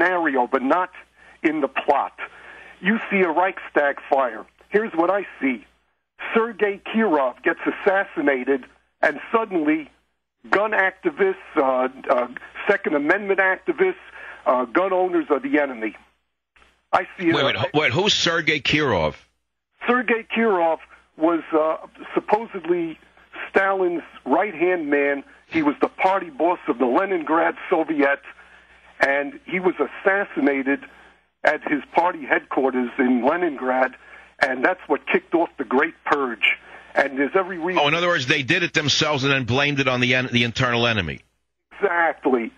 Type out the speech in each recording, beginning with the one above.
scenario, but not in the plot. You see a Reichstag fire. Here's what I see. Sergei Kirov gets assassinated, and suddenly gun activists, Second Amendment activists, gun owners are the enemy. I see it. Wait, who's Sergei Kirov? Sergei Kirov was supposedly Stalin's right-hand man. He was the party boss of the Leningrad Soviet, and he was assassinated at his party headquarters in Leningrad, and that's what kicked off the Great Purge. And there's every reason... Oh, in other words, they did it themselves and then blamed it on the internal enemy. Exactly.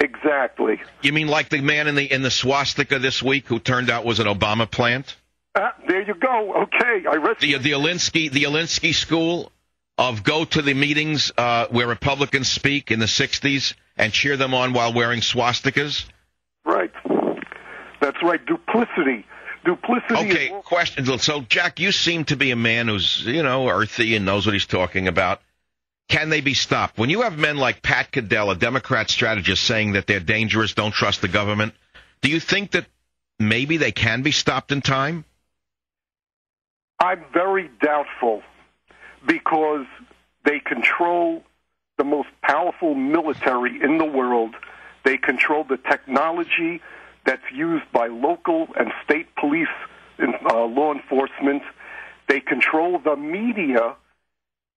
You mean like the man in the swastika this week who turned out was an Obama plant? There you go. Okay, the Alinsky school of go to the meetings where Republicans speak in the 60s and cheer them on while wearing swastikas? Right. That's right. Duplicity. Okay, question. So, Jack, you seem to be a man who's, earthy and knows what he's talking about. Can they be stopped? When you have men like Pat Caddell, a Democrat strategist, saying that they're dangerous, don't trust the government, do you think that maybe they can be stopped in time? I'm very doubtful, because they control the most powerful military in the world. They control the technology that's used by local and state police and law enforcement. They control the media,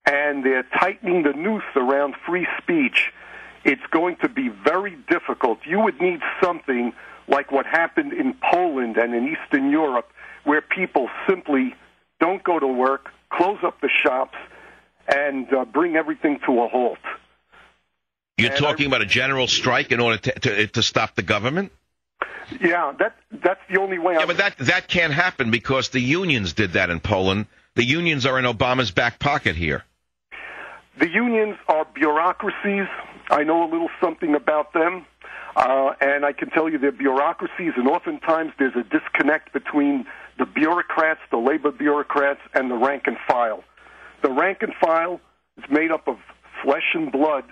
and they're tightening the noose around free speech. It's going to be very difficult. You would need something like what happened in Poland and in Eastern Europe, where people simply don't go to work, close up the shops, and bring everything to a halt. You're talking about a general strike in order to stop the government? Yeah, that's the only way. Yeah, but that can't happen because the unions did that in Poland. The unions are in Obama's back pocket here. The unions are bureaucracies. I know a little something about them, and I can tell you they're bureaucracies, and oftentimes there's a disconnect between the bureaucrats, the labor bureaucrats, and the rank and file. The rank and file is made up of flesh and blood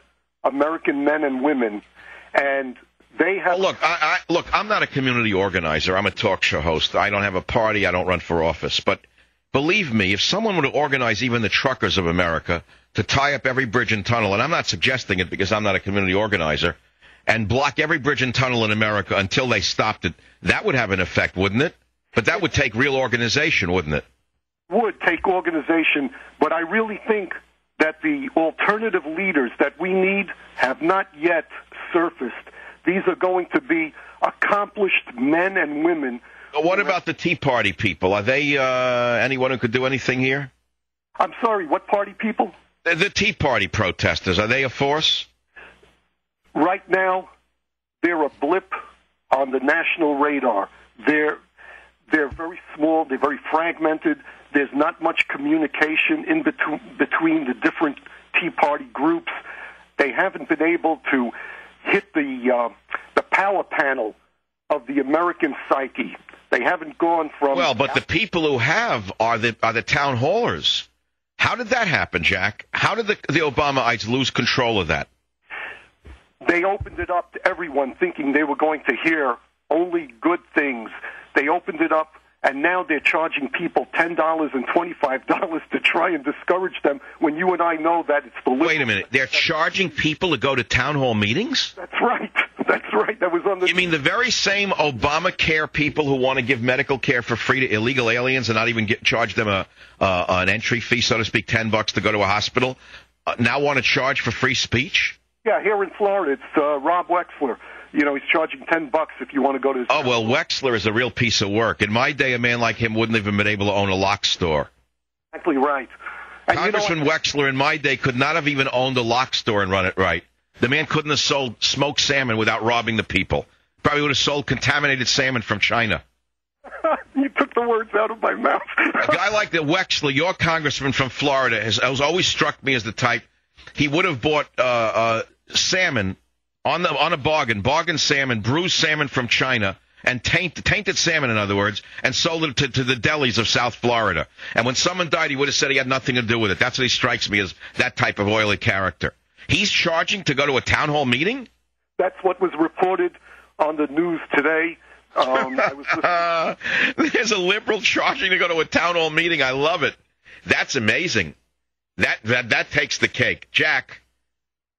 American men and women, and they have... Look, I'm not a community organizer. I'm a talk show host. I don't have a party. I don't run for office. But believe me, if someone were to organize even the truckers of America to tie up every bridge and tunnel, and I'm not suggesting it because I'm not a community organizer, and block every bridge and tunnel in America until they stopped it, that would have an effect, wouldn't it? But that would take real organization, wouldn't it? Would take organization, but I really think that the alternative leaders that we need have not yet surfaced. These are going to be accomplished men and women. What about the Tea Party people? Are they anyone who could do anything here? I'm sorry, what party people? The Tea Party protesters, are they a force? Right now, they're a blip on the national radar. They're very small, they're very fragmented. There's not much communication in between the different Tea Party groups. They haven't been able to hit the power panel of the American psyche. They haven't gone from... Well, but the people who have are the town hallers. How did that happen, Jack? How did the Obamaites lose control of that? They opened it up to everyone thinking they were going to hear only good things. They opened it up, and now they're charging people $10 and $25 to try and discourage them when you and I know that it's the... Wait a minute. They're charging people to go to town hall meetings? That's right. That's right. That was on the... You mean the very same Obamacare people who want to give medical care for free to illegal aliens and not even charge them an entry fee, so to speak, $10 to go to a hospital, now want to charge for free speech? Yeah, here in Florida, it's Rob Wexler. You know, he's charging $10 if you want to go to his... Oh, well, Wexler is a real piece of work. In my day, a man like him wouldn't have been able to own a lock store. Exactly right. And Congressman Wexler in my day could not have even owned a lock store and run it right. The man couldn't have sold smoked salmon without robbing the people. Probably would have sold contaminated salmon from China. You took the words out of my mouth. A guy like the Wexler, your congressman from Florida, has always struck me as the type. He would have bought salmon on a bargain salmon, bruised salmon from China, and tainted salmon, in other words, and sold it to the delis of South Florida. And when someone died, he would have said he had nothing to do with it. That's what he strikes me as, that type of oily character. He's charging to go to a town hall meeting? That's what was reported on the news today. I was There's a liberal charging to go to a town hall meeting. I love it. That's amazing. That takes the cake. Jack,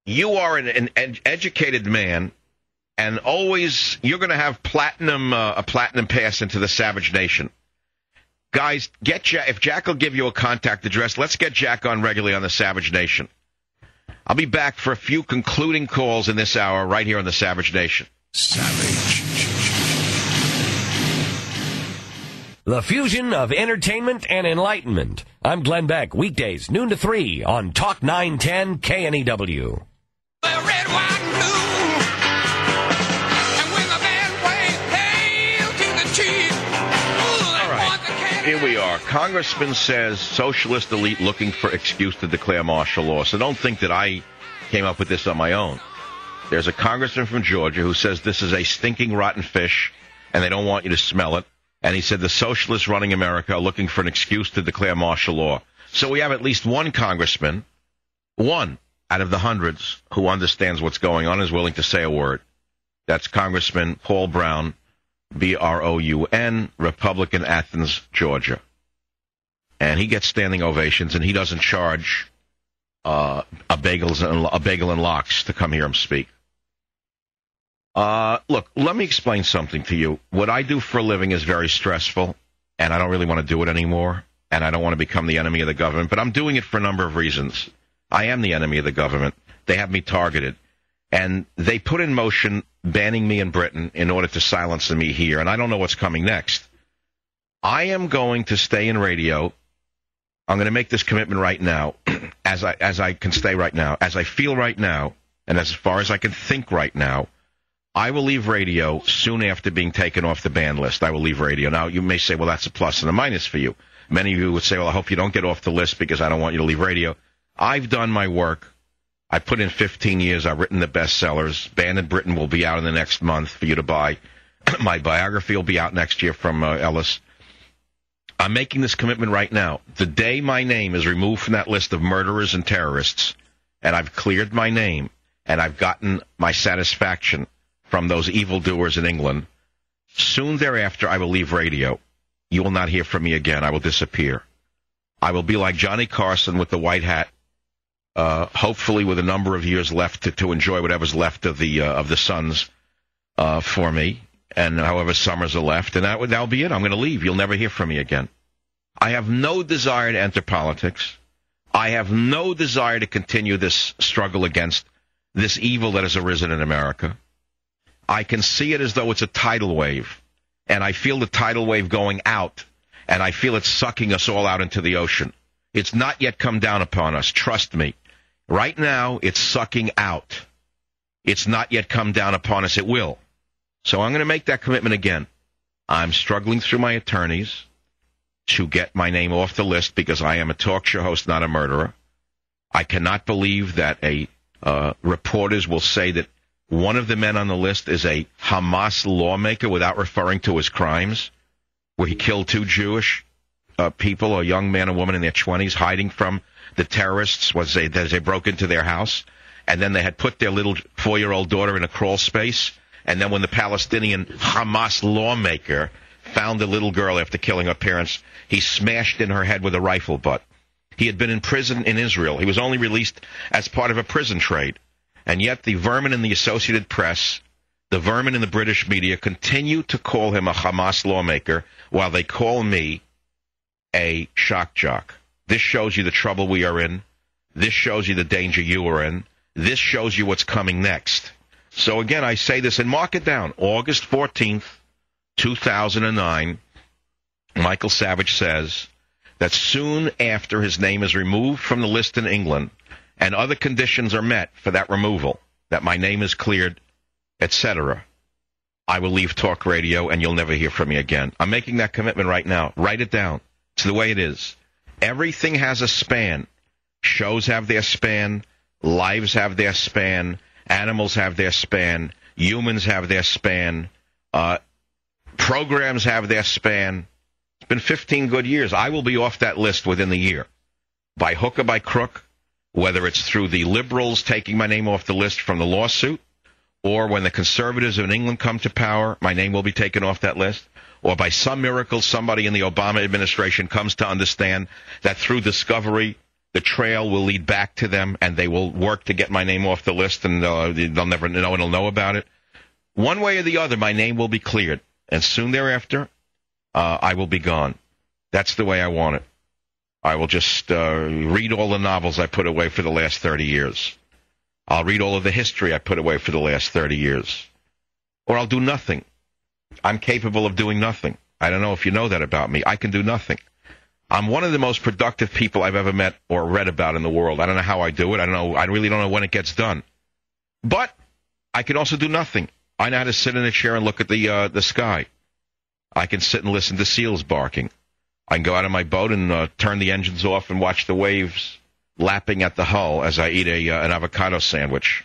you are an educated man, and always you're going to have a platinum pass into the Savage Nation. Guys, get Jack. If Jack will give you a contact address, let's get Jack on regularly on the Savage Nation. I'll be back for a few concluding calls in this hour right here on the Savage Nation. Savage. The fusion of entertainment and enlightenment. I'm Glenn Beck, weekdays, noon to 3 on Talk 910 KNEW. Red, white, and blue. And when the band plays hail to the chief. All right, here we are. Congressman says socialist elite looking for excuse to declare martial law. So don't think that I came up with this on my own. There's a congressman from Georgia who says this is a stinking rotten fish, and they don't want you to smell it. And he said the socialists running America are looking for an excuse to declare martial law. So we have at least one congressman, one out of the hundreds, who understands what's going on and is willing to say a word. That's Congressman Paul Brown, B-R-O-U-N, Republican, Athens, Georgia. And he gets standing ovations, and he doesn't charge a bagel and lox to come hear him speak. Look, let me explain something to you. What I do for a living is very stressful, and I don't really want to do it anymore, and I don't want to become the enemy of the government, but I'm doing it for a number of reasons. I am the enemy of the government. They have me targeted, and they put in motion banning me in Britain in order to silence me here, and I don't know what's coming next. I am going to stay in radio. I'm going to make this commitment right now, as I can stay right now, as I feel right now, and as far as I can think right now. I will leave radio soon after being taken off the ban list. I will leave radio. Now, you may say, well, that's a plus and a minus for you. Many of you would say, well, I hope you don't get off the list because I don't want you to leave radio. I've done my work. I put in 15 years. I've written the bestsellers. Banned in Britain will be out in the next month for you to buy. My biography will be out next year from Ellis. I'm making this commitment right now. The day my name is removed from that list of murderers and terrorists, and I've cleared my name, and I've gotten my satisfaction from those evildoers in England, soon thereafter I will leave radio. You will not hear from me again. I will disappear. I will be like Johnny Carson with the white hat, hopefully with a number of years left to enjoy whatever's left of the Suns for me, and however summers are left, and that'll be it. I'm going to leave. You'll never hear from me again. I have no desire to enter politics. I have no desire to continue this struggle against this evil that has arisen in America. I can see it as though it's a tidal wave, and I feel the tidal wave going out, and I feel it sucking us all out into the ocean. It's not yet come down upon us, trust me. Right now, it's sucking out. It's not yet come down upon us. It will. So I'm going to make that commitment again. I'm struggling through my attorneys to get my name off the list because I am a talk show host, not a murderer. I cannot believe that reporters will say that one of the men on the list is a Hamas lawmaker without referring to his crimes, where he killed 2 Jewish people, a young man and woman in their 20s, hiding from the terrorists as they broke into their house. And then they had put their little 4-year-old daughter in a crawl space. And then when the Palestinian Hamas lawmaker found the little girl after killing her parents, he smashed in her head with a rifle butt. He had been in prison in Israel. He was only released as part of a prison trade. And yet the vermin in the Associated Press, the vermin in the British media continue to call him a Hamas lawmaker while they call me a shock jock. This shows you the trouble we are in. This shows you the danger you are in. This shows you what's coming next. So again, I say this and mark it down. August 14th, 2009, Michael Savage says that soon after his name is removed from the list in England, and other conditions are met for that removal, that my name is cleared, etc., I will leave talk radio and you'll never hear from me again. I'm making that commitment right now. Write it down. It's the way it is. Everything has a span. Shows have their span. Lives have their span. Animals have their span. Humans have their span. Programs have their span. It's been 15 good years. I will be off that list within the year. By hook or by crook, whether it's through the liberals taking my name off the list from the lawsuit, or when the conservatives in England come to power, my name will be taken off that list, or by some miracle somebody in the Obama administration comes to understand that through discovery, the trail will lead back to them, and they will work to get my name off the list, and they'll never, no one will know about it. One way or the other, my name will be cleared, and soon thereafter, I will be gone. That's the way I want it. I will just read all the novels I put away for the last 30 years. I'll read all of the history I put away for the last 30 years. Or I'll do nothing. I'm capable of doing nothing. I don't know if you know that about me. I can do nothing. I'm one of the most productive people I've ever met or read about in the world. I don't know how I do it. I really don't know when it gets done. But I can also do nothing. I know how to sit in a chair and look at the sky. I can sit and listen to seals barking. I can go out on my boat and turn the engines off and watch the waves lapping at the hull as I eat an avocado sandwich.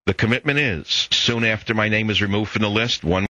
The commitment is, soon after my name is removed from the list, one